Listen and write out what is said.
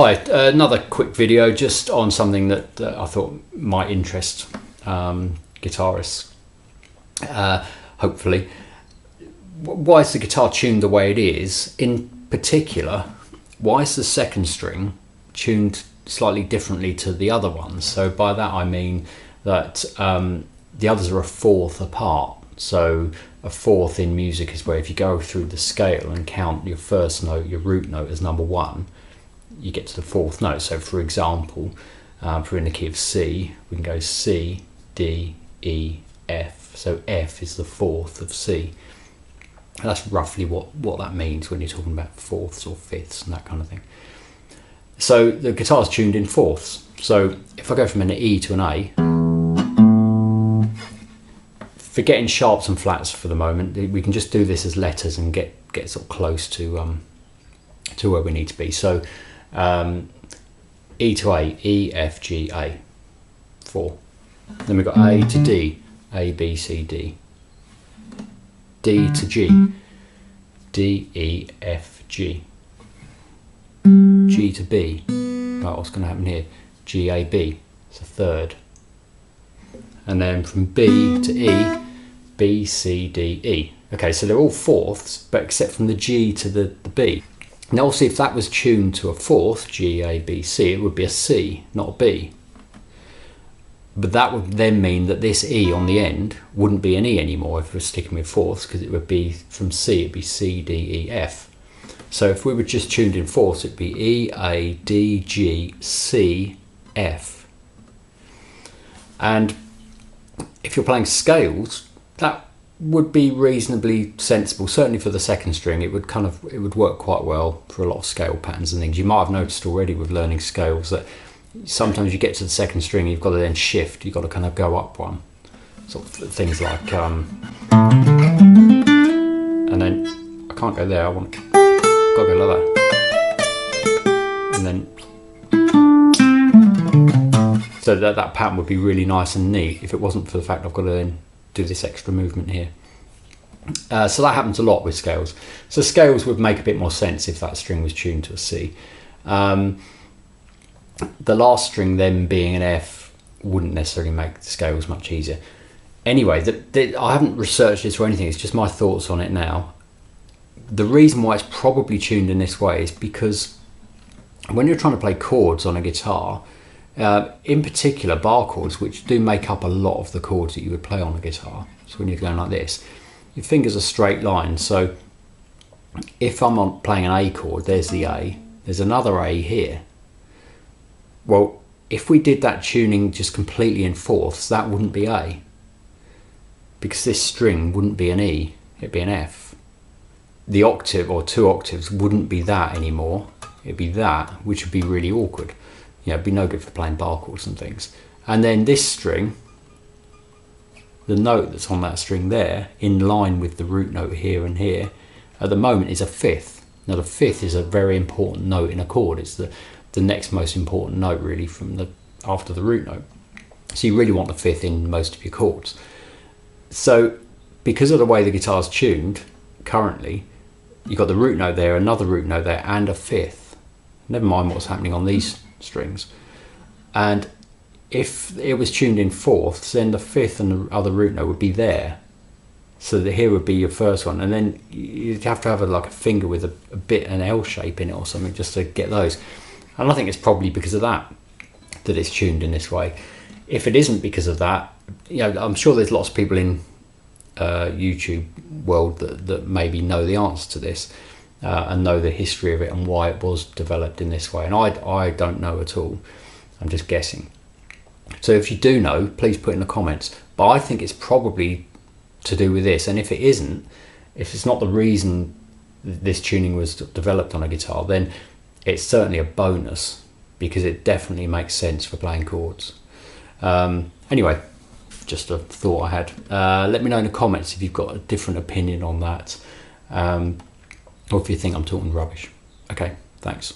Hi, another quick video just on something that I thought might interest guitarists, hopefully. Why is the guitar tuned the way it is? In particular, why is the second string tuned slightly differently to the other ones? So by that I mean that the others are a fourth apart. So a fourth in music is where if you go through the scale and count your first note, your root note as number 1, you get to the fourth note. So for example, if we're in the key of C, we can go C, D, E, F. So F is the fourth of C. And that's roughly what that means when you're talking about fourths or fifths and that kind of thing. So the guitar's tuned in fourths. So if I go from an E to an A, forgetting sharps and flats for the moment, we can just do this as letters and get sort of close to where we need to be. So E to A, E, F, G, A, 4. Then we've got A to D, A, B, C, D. D to G, D, E, F, G. G to B, right, what's going to happen here? G, A, B, it's a third. And then from B to E, B, C, D, E. Okay, so they're all fourths, but except from the G to the B. Now obviously if that was tuned to a fourth, G, A, B, C, it would be a C, not a B. But that would then mean that this E on the end wouldn't be an E anymore if we're sticking with fourths, because it would be from C, it'd be C, D, E, F. So if we were just tuned in fourths, it'd be E, A, D, G, C, F. And if you're playing scales, that would be reasonably sensible. Certainly for the second string, it would work quite well for a lot of scale patterns and things. You might have noticed already with learning scales that sometimes you get to the second string, you've got to then shift. You've got to kind of go up one. Sort of things like, and then I can't go there. Got to go like that, and then. So that pattern would be really nice and neat if it wasn't for the fact I've got to then do this extra movement here. So that happens a lot with scales. So scales would make a bit more sense if that string was tuned to a C. The last string then being an F wouldn't necessarily make the scales much easier. Anyway, I haven't researched this or anything, it's just my thoughts on it now. The reason why it's probably tuned in this way is because when you're trying to play chords on a guitar, in particular bar chords, which do make up a lot of the chords that you would play on a guitar. So when you're going like this, your fingers are straight lines. So if I'm playing an A chord, there's the A, there's another A here. Well, if we did that tuning just completely in fourths, that wouldn't be A, because this string wouldn't be an E, it'd be an F. The octave or 2 octaves wouldn't be that anymore, it'd be that, which would be really awkward. Yeah, it'd be no good for playing bar chords and things. And then this string, the note that's on that string there, in line with the root note here and here, at the moment is a fifth. Now the fifth is a very important note in a chord. It's the next most important note really after the root note. So you really want the fifth in most of your chords. So because of the way the guitar's tuned currently, you've got the root note there, another root note there, and a fifth. Never mind what's happening on these strings. And if it was tuned in fourths, then the fifth and the other root note would be there. So that here would be your first one, and then you'd have to have like a finger with a bit an L shape in it or something just to get those. And I think it's probably because of that it's tuned in this way. If it isn't because of that, you know, I'm sure there's lots of people in YouTube world that maybe know the answer to this. And know the history of it and why it was developed in this way. And I don't know at all. I'm just guessing. So if you do know, please put in the comments. But I think it's probably to do with this. And if it isn't, if it's not the reason this tuning was developed on a guitar, then it's certainly a bonus, because it definitely makes sense for playing chords. Anyway, just a thought I had. Let me know in the comments if you've got a different opinion on that. Or if you think I'm talking rubbish. Okay, thanks.